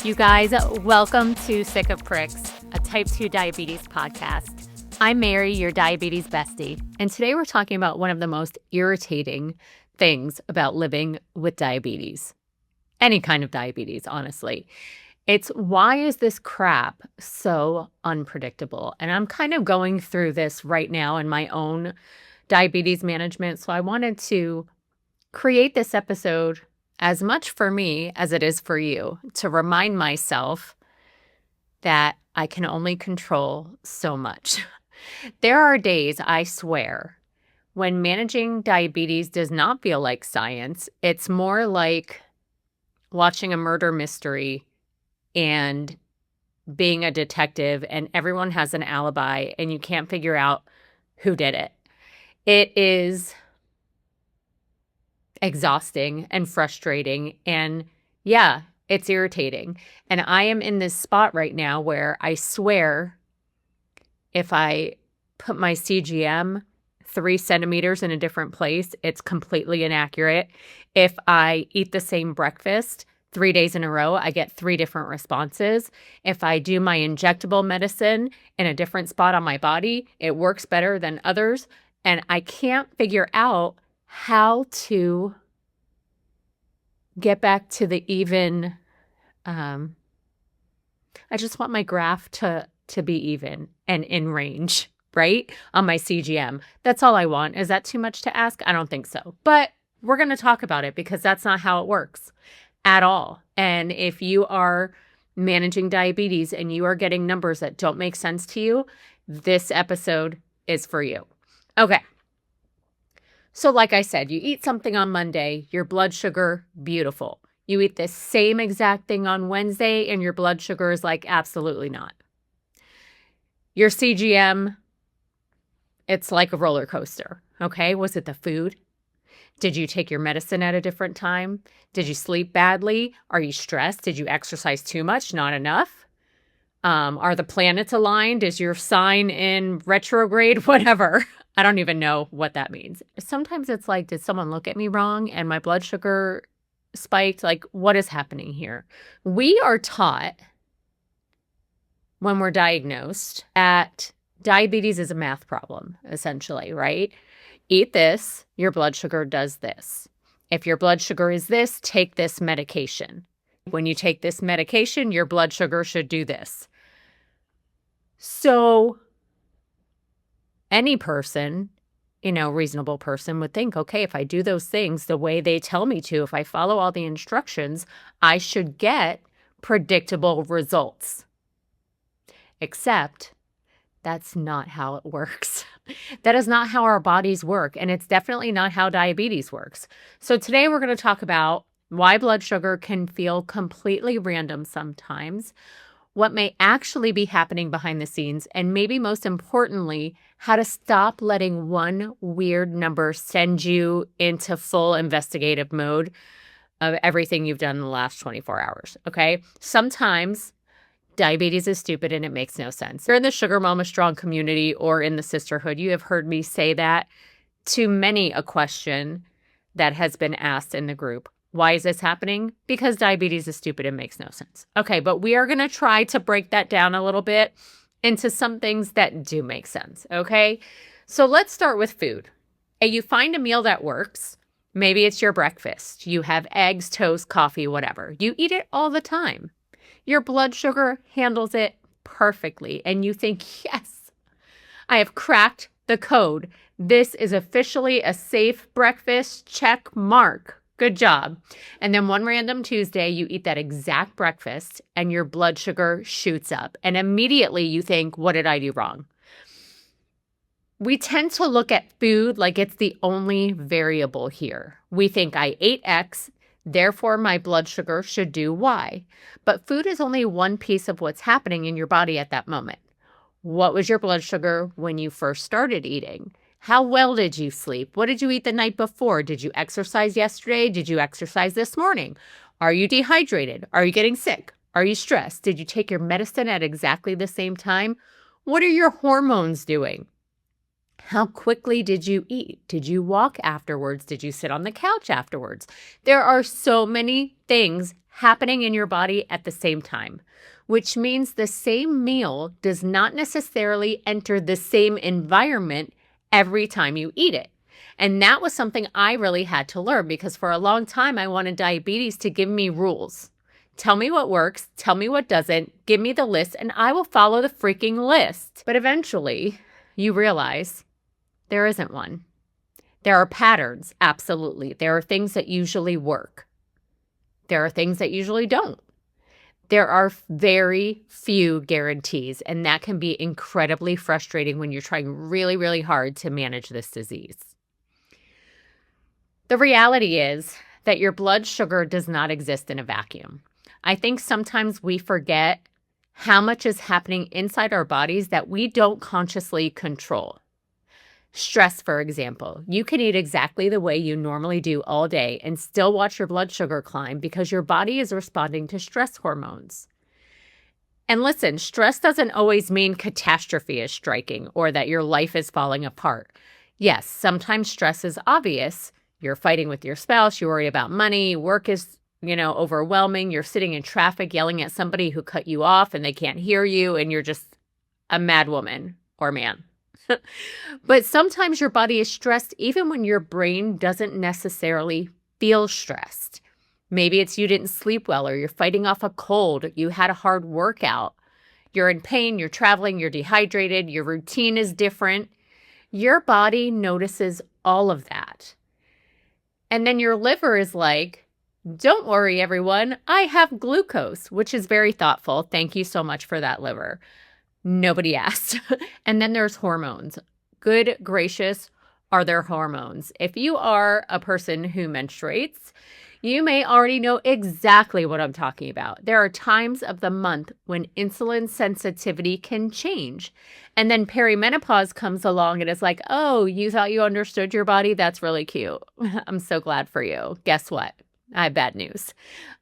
You guys, welcome to Sick of Pricks, a type 2 diabetes podcast. I'm Mary, your diabetes bestie, and today we're talking about one of the most irritating things about living with diabetes. Any kind of diabetes, honestly. It's why is this crap so unpredictable? And I'm kind of going through this right now in my own diabetes management, so I wanted to create this episode as much for me as it is for you, to remind myself that I can only control so much. There are days, I swear, when managing diabetes does not feel like science. It's more like watching a murder mystery and being a detective, and everyone has an alibi and you can't figure out who did it. It is exhausting and frustrating, and yeah, it's irritating. And I am in this spot right now where I swear if I put my CGM 3 centimeters in a different place, it's completely inaccurate. If I eat the same breakfast 3 days in a row, I get 3 different responses. If I do my injectable medicine in a different spot on my body, it works better than others. And I can't figure out how to get back to the even. I just want my graph to be even and in range, right? On my CGM. That's all I want. Is that too much to ask? I don't think so. But we're going to talk about it because that's not how it works at all. And if you are managing diabetes and you are getting numbers that don't make sense to you, this episode is for you. Okay. So like I said, you eat something on Monday, your blood sugar, beautiful. You eat the same exact thing on Wednesday and your blood sugar is like, absolutely not. Your CGM, it's like a roller coaster, okay? Was it the food? Did you take your medicine at a different time? Did you sleep badly? Are you stressed? Did you exercise too much? Not enough? Are the planets aligned? Is your sign in retrograde? Whatever. I don't even know what that means. Sometimes it's like, did someone look at me wrong and my blood sugar spiked? Like, what is happening here? We are taught when we're diagnosed that diabetes is a math problem, essentially, right? Eat this, your blood sugar does this. If your blood sugar is this, take this medication. When you take this medication, your blood sugar should do this. So any person, reasonable person would think, okay, if I do those things the way they tell me to, if I follow all the instructions, I should get predictable results. Except that's not how it works. That is not how our bodies work, and it's definitely not how diabetes works. So today we're going to talk about why blood sugar can feel completely random sometimes, what may actually be happening behind the scenes, and maybe most importantly, how to stop letting one weird number send you into full investigative mode of everything you've done in the last 24 hours, okay? Sometimes diabetes is stupid and it makes no sense. You're in the Sugar Mama Strong community or in the sisterhood. You have heard me say that to many a question that has been asked in the group. Why is this happening? Because diabetes is stupid and makes no sense. Okay, but we are going to try to break that down a little bit into some things that do make sense, okay? So let's start with food. You find a meal that works. Maybe it's your breakfast. You have eggs, toast, coffee, whatever. You eat it all the time. Your blood sugar handles it perfectly. And you think, yes, I have cracked the code. This is officially a safe breakfast. Check mark. Good job. And then one random Tuesday, you eat that exact breakfast and your blood sugar shoots up. And immediately you think, what did I do wrong? We tend to look at food like it's the only variable here. We think I ate X, therefore my blood sugar should do Y. But food is only one piece of what's happening in your body at that moment. What was your blood sugar when you first started eating? How well did you sleep? What did you eat the night before? Did you exercise yesterday? Did you exercise this morning? Are you dehydrated? Are you getting sick? Are you stressed? Did you take your medicine at exactly the same time? What are your hormones doing? How quickly did you eat? Did you walk afterwards? Did you sit on the couch afterwards? There are so many things happening in your body at the same time, which means the same meal does not necessarily enter the same environment every time you eat it. And that was something I really had to learn, because for a long time, I wanted diabetes to give me rules. Tell me what works, tell me what doesn't, give me the list, and I will follow the freaking list. But eventually, you realize there isn't one. There are patterns, absolutely. There are things that usually work. There are things that usually don't. There are very few guarantees, and that can be incredibly frustrating when you're trying really, really hard to manage this disease. The reality is that your blood sugar does not exist in a vacuum. I think sometimes we forget how much is happening inside our bodies that we don't consciously control. Stress, for example. You can eat exactly the way you normally do all day and still watch your blood sugar climb because your body is responding to stress hormones. And listen, stress doesn't always mean catastrophe is striking or that your life is falling apart. Yes, sometimes stress is obvious. You're fighting with your spouse, you worry about money, work is, overwhelming. You're sitting in traffic yelling at somebody who cut you off and they can't hear you, and you're just a mad woman or man. But sometimes your body is stressed even when your brain doesn't necessarily feel stressed. Maybe it's you didn't sleep well, or you're fighting off a cold, you had a hard workout, you're in pain, you're traveling, you're dehydrated, your routine is different. Your body notices all of that. And then your liver is like, don't worry, everyone, I have glucose, which is very thoughtful. Thank you so much for that, liver. Nobody asked. And then there's hormones. Good gracious, are there hormones? If you are a person who menstruates, you may already know exactly what I'm talking about. There are times of the month when insulin sensitivity can change. And then perimenopause comes along and it's like, oh, you thought you understood your body? That's really cute. I'm so glad for you. Guess what? I have bad news.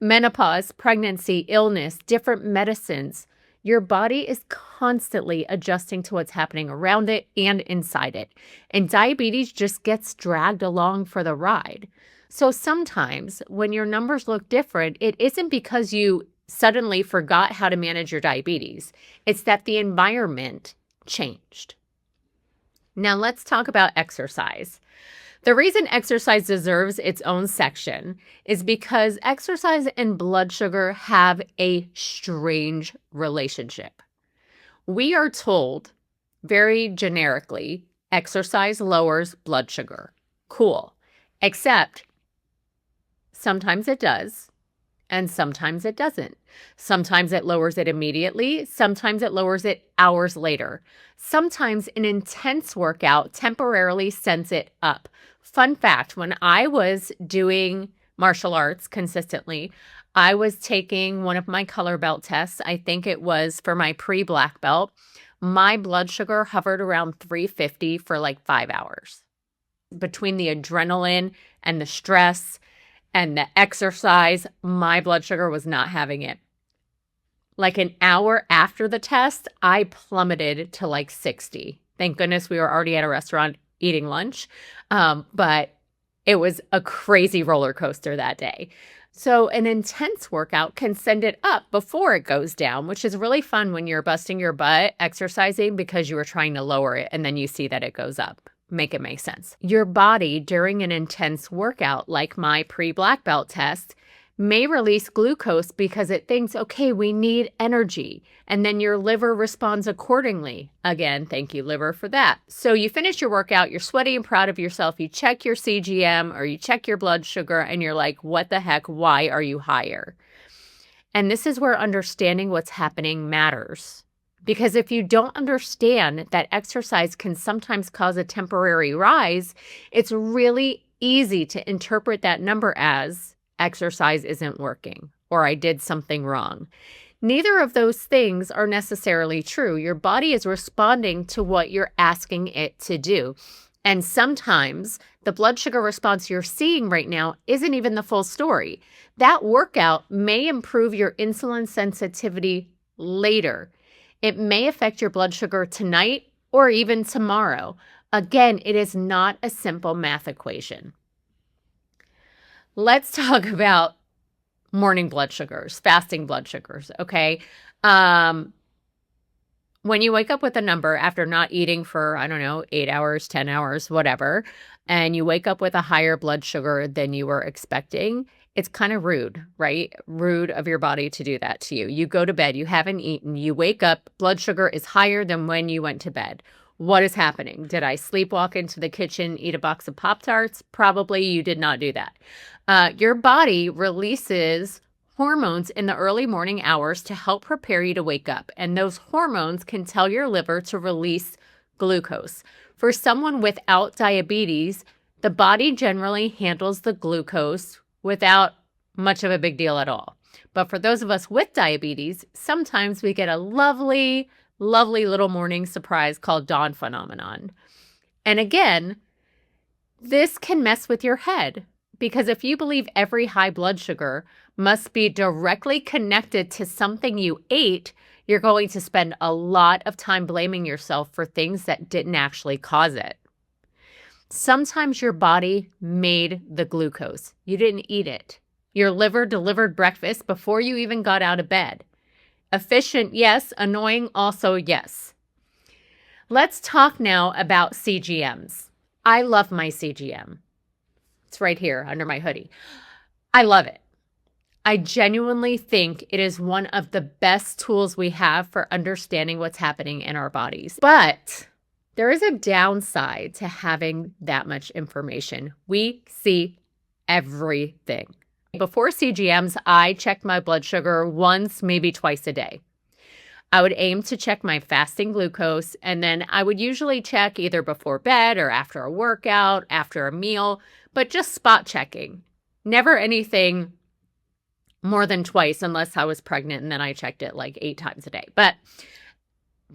Menopause, pregnancy, illness, different medicines. Your body is constantly adjusting to what's happening around it and inside it. And diabetes just gets dragged along for the ride. So sometimes when your numbers look different, it isn't because you suddenly forgot how to manage your diabetes. It's that the environment changed. Now let's talk about exercise. The reason exercise deserves its own section is because exercise and blood sugar have a strange relationship. We are told very generically, exercise lowers blood sugar. Cool. Except sometimes it does, and sometimes it doesn't. Sometimes it lowers it immediately. Sometimes it lowers it hours later. Sometimes an intense workout temporarily sends it up. Fun fact, when I was doing martial arts consistently, I was taking one of my color belt tests. I think it was for my pre-black belt. My blood sugar hovered around 350 for like 5 hours. Between the adrenaline and the stress and the exercise, my blood sugar was not having it. Like an hour after the test, I plummeted to like 60. Thank goodness we were already at a restaurant eating lunch. But it was a crazy roller coaster that day. So an intense workout can send it up before it goes down, which is really fun when you're busting your butt exercising because you were trying to lower it and then you see that it goes up. Make it make sense. Your body during an intense workout, like my pre-black belt test, may release glucose because it thinks, okay, we need energy. And then your liver responds accordingly. Again, thank you, liver, for that. So you finish your workout, you're sweaty and proud of yourself. You check your CGM or you check your blood sugar and you're like, what the heck? Why are you higher? And this is where understanding what's happening matters. Because if you don't understand that exercise can sometimes cause a temporary rise, it's really easy to interpret that number as exercise isn't working or I did something wrong. Neither of those things are necessarily true. Your body is responding to what you're asking it to do. And sometimes the blood sugar response you're seeing right now isn't even the full story. That workout may improve your insulin sensitivity later. It may affect your blood sugar tonight or even tomorrow. Again, it is not a simple math equation. Let's talk about morning blood sugars, fasting blood sugars, okay? When you wake up with a number after not eating for, I don't know, 8 hours, 10 hours, whatever, and you wake up with a higher blood sugar than you were expecting, it's kind of rude, right? Rude of your body to do that to you. You go to bed, you haven't eaten, you wake up, blood sugar is higher than when you went to bed. What is happening? Did I sleepwalk into the kitchen, eat a box of Pop-Tarts? Probably you did not do that. Your body releases hormones in the early morning hours to help prepare you to wake up. And those hormones can tell your liver to release glucose. For someone without diabetes, the body generally handles the glucose without much of a big deal at all. But for those of us with diabetes, sometimes we get a lovely, lovely little morning surprise called dawn phenomenon. And again, this can mess with your head, because if you believe every high blood sugar must be directly connected to something you ate, you're going to spend a lot of time blaming yourself for things that didn't actually cause it. Sometimes your body made the glucose. You didn't eat it. Your liver delivered breakfast before you even got out of bed. Efficient, yes. Annoying, also yes. Let's talk now about CGMs. I love my CGM. It's right here under my hoodie. I love it. I genuinely think it is one of the best tools we have for understanding what's happening in our bodies. But there is a downside to having that much information. We see everything. Before CGMs, I checked my blood sugar once, maybe twice a day. I would aim to check my fasting glucose, and then I would usually check either before bed or after a workout, after a meal, but just spot checking. Never anything more than twice unless I was pregnant, and then I checked it like 8 times a day. But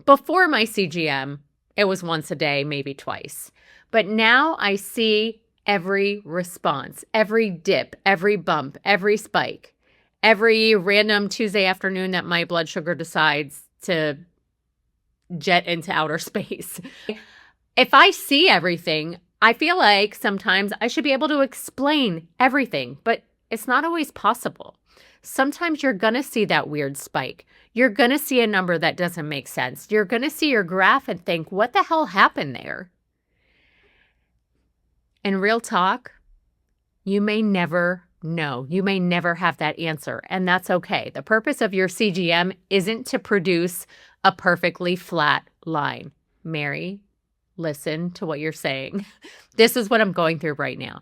before my CGM, it was once a day, maybe twice. But now I see every response, every dip, every bump, every spike, every random Tuesday afternoon that my blood sugar decides to jet into outer space. If I see everything, I feel like sometimes I should be able to explain everything, but it's not always possible. Sometimes you're going to see that weird spike. You're going to see a number that doesn't make sense. You're going to see your graph and think, what the hell happened there? And real talk, you may never know. You may never have that answer, and that's okay. The purpose of your CGM isn't to produce a perfectly flat line. Mary, listen to what you're saying. This is what I'm going through right now.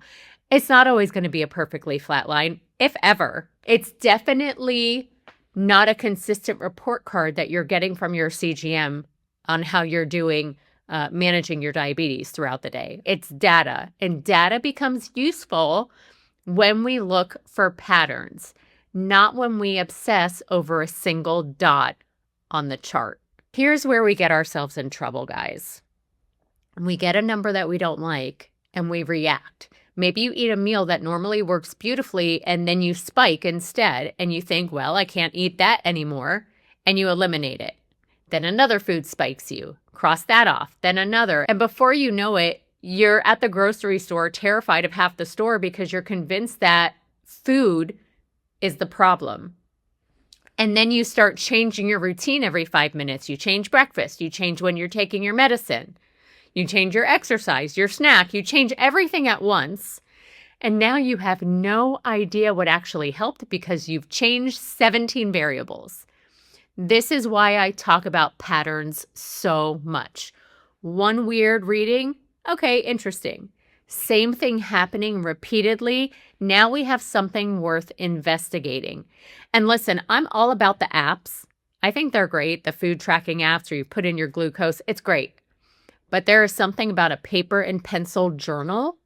It's not always going to be a perfectly flat line, if ever. It's definitely not a consistent report card that you're getting from your CGM on how you're doing managing your diabetes throughout the day. It's data, and data becomes useful when we look for patterns, not when we obsess over a single dot on the chart. Here's where we get ourselves in trouble, guys. We get a number that we don't like and we react. Maybe you eat a meal that normally works beautifully and then you spike instead and you think, well, I can't eat that anymore, and you eliminate it. Then another food spikes you. Cross that off. Then another. And before you know it, you're at the grocery store terrified of half the store because you're convinced that food is the problem. And then you start changing your routine every 5 minutes. You change breakfast. You change when you're taking your medicine. You change your exercise, your snack. You change everything at once. And now you have no idea what actually helped because you've changed 17 variables. This is why I talk about patterns so much. One weird reading, okay, interesting. Same thing happening repeatedly. Now we have something worth investigating. And listen, I'm all about the apps. I think they're great. The food tracking apps where you put in your glucose, it's great. But there is something about a paper and pencil journal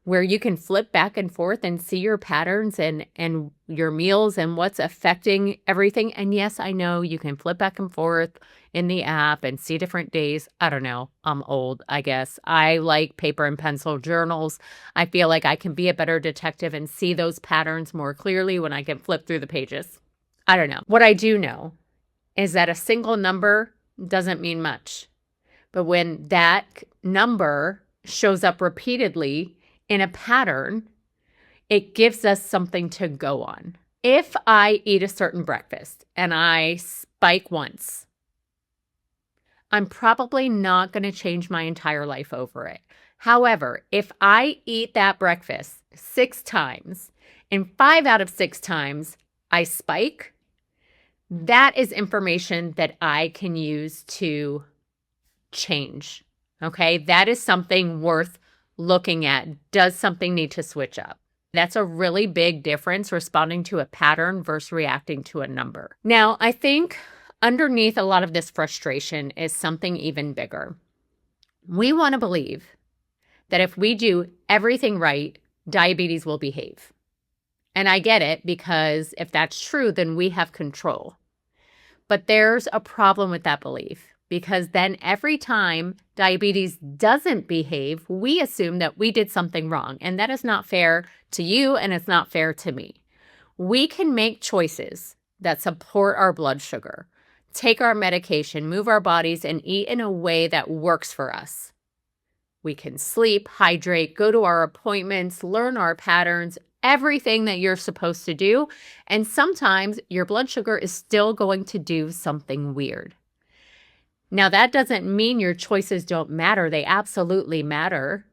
where you can flip back and forth and see your patterns and your meals and what's affecting everything. And yes, I know you can flip back and forth in the app and see different days. I don't know. I'm old, I guess. I like paper and pencil journals. I feel like I can be a better detective and see those patterns more clearly when I can flip through the pages. I don't know. What I do know is that a single number doesn't mean much. But when that number shows up repeatedly in a pattern, it gives us something to go on. If I eat a certain breakfast and I spike once, I'm probably not going to change my entire life over it. However, if I eat that breakfast 6 times and 5 out of 6 times I spike, that is information that I can use to change. Okay, that is something worth looking at. Does something need to switch up? That's a really big difference, responding to a pattern versus reacting to a number. Now, I think underneath a lot of this frustration is something even bigger. We want to believe that if we do everything right, diabetes will behave. And I get it, because if that's true, then we have control. But there's a problem with that belief, because then every time diabetes doesn't behave, we assume that we did something wrong. And that is not fair to you, and it's not fair to me. We can make choices that support our blood sugar, take our medication, move our bodies, and eat in a way that works for us. We can sleep, hydrate, go to our appointments, learn our patterns, everything that you're supposed to do. And sometimes your blood sugar is still going to do something weird. Now, that doesn't mean your choices don't matter. They absolutely matter.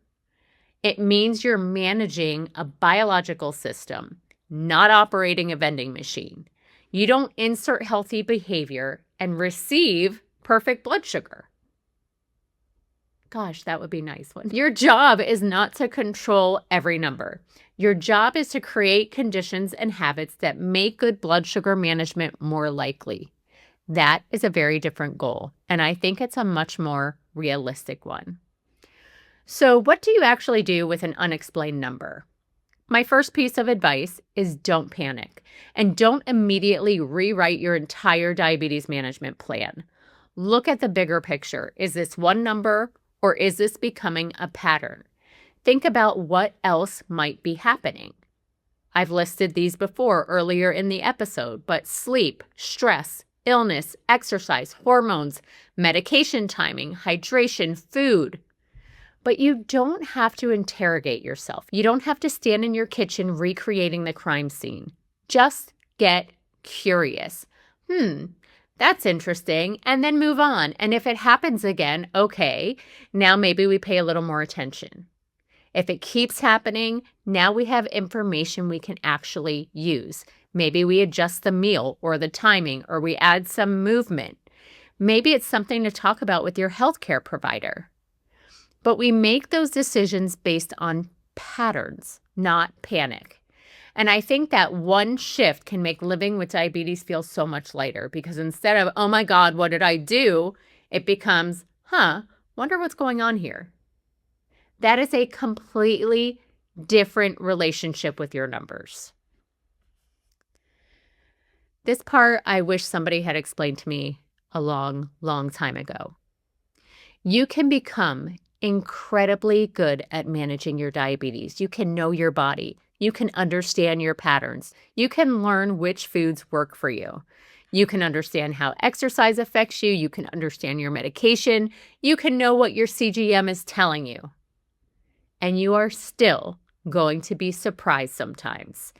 It means you're managing a biological system, not operating a vending machine. You don't insert healthy behavior and receive perfect blood sugar. Gosh, that would be nice one. Your job is not to control every number. Your job is to create conditions and habits that make good blood sugar management more likely. That is a very different goal, and I think it's a much more realistic one. So, what do you actually do with an unexplained number? My first piece of advice is don't panic, and don't immediately rewrite your entire diabetes management plan. Look at the bigger picture. Is this one number, or is this becoming a pattern? Think about what else might be happening. I've listed these before earlier in the episode, but sleep, stress, illness, exercise, hormones, medication timing, hydration, food. But you don't have to interrogate yourself. You don't have to stand in your kitchen recreating the crime scene. Just get curious. That's interesting, and then move on. And if it happens again, okay, now maybe we pay a little more attention. If it keeps happening, now we have information we can actually use. Maybe we adjust the meal or the timing, or we add some movement. Maybe it's something to talk about with your healthcare provider. But we make those decisions based on patterns, not panic. And I think that one shift can make living with diabetes feel so much lighter, because instead of, oh my God, what did I do? It becomes, wonder what's going on here. That is a completely different relationship with your numbers. This part, I wish somebody had explained to me a long, long time ago. You can become incredibly good at managing your diabetes. You can know your body. You can understand your patterns. You can learn which foods work for you. You can understand how exercise affects you. You can understand your medication. You can know what your CGM is telling you. And you are still going to be surprised sometimes.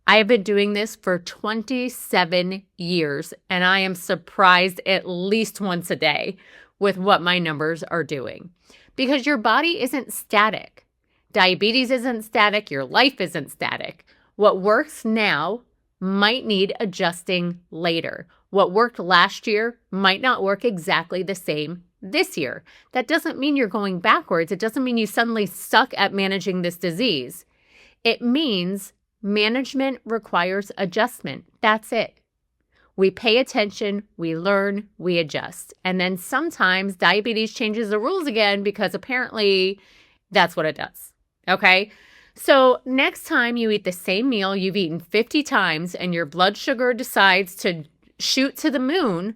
I have been doing this for 27 years, and I am surprised at least once a day with what my numbers are doing. Because your body isn't static. Diabetes isn't static. Your life isn't static. What works now might need adjusting later. What worked last year might not work exactly the same this year. That doesn't mean you're going backwards. It doesn't mean you suddenly suck at managing this disease. It means management requires adjustment. That's it. We pay attention, we learn, we adjust. And then sometimes diabetes changes the rules again, because apparently that's what it does. Okay? So next time you eat the same meal you've eaten 50 times and your blood sugar decides to shoot to the moon,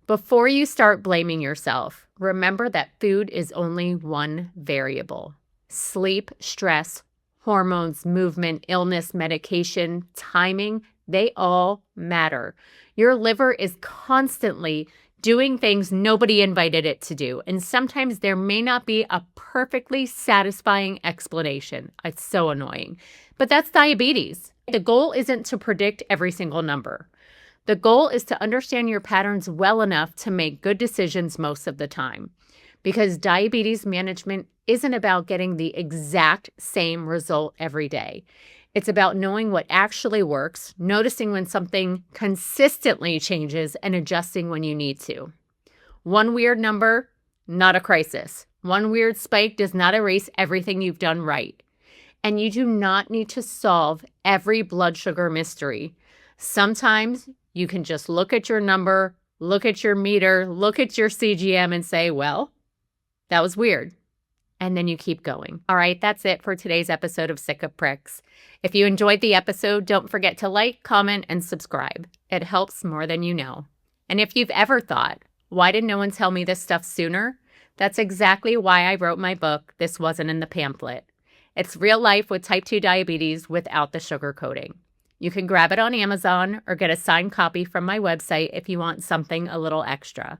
before you start blaming yourself, remember that food is only one variable. Sleep, stress, hormones, movement, illness, medication, timing, they all matter. Your liver is constantly doing things nobody invited it to do. And sometimes there may not be a perfectly satisfying explanation. It's so annoying. But that's diabetes. The goal isn't to predict every single number. The goal is to understand your patterns well enough to make good decisions most of the time. Because diabetes management isn't about getting the exact same result every day. It's about knowing what actually works, noticing when something consistently changes, and adjusting when you need to. One weird number, not a crisis. One weird spike does not erase everything you've done right. And you do not need to solve every blood sugar mystery. Sometimes you can just look at your number, look at your meter, look at your CGM and say, well, that was weird. And then you keep going. All right, that's it for today's episode of Sick of Pricks. If you enjoyed the episode, don't forget to like, comment, and subscribe. It helps more than you know. And if you've ever thought, why did no one tell me this stuff sooner? That's exactly why I wrote my book, This Wasn't in the Pamphlet. It's real life with type 2 diabetes without the sugar coating. You can grab it on Amazon or get a signed copy from my website if you want something a little extra.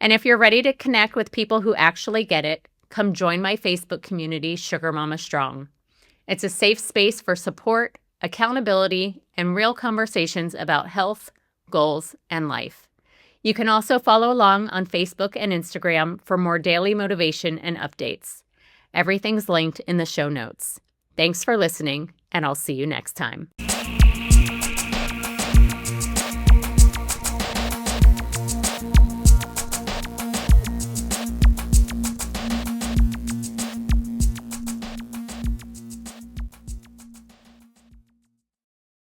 And if you're ready to connect with people who actually get it, come join my Facebook community, Sugar Mama Strong. It's a safe space for support, accountability, and real conversations about health, goals, and life. You can also follow along on Facebook and Instagram for more daily motivation and updates. Everything's linked in the show notes. Thanks for listening, and I'll see you next time.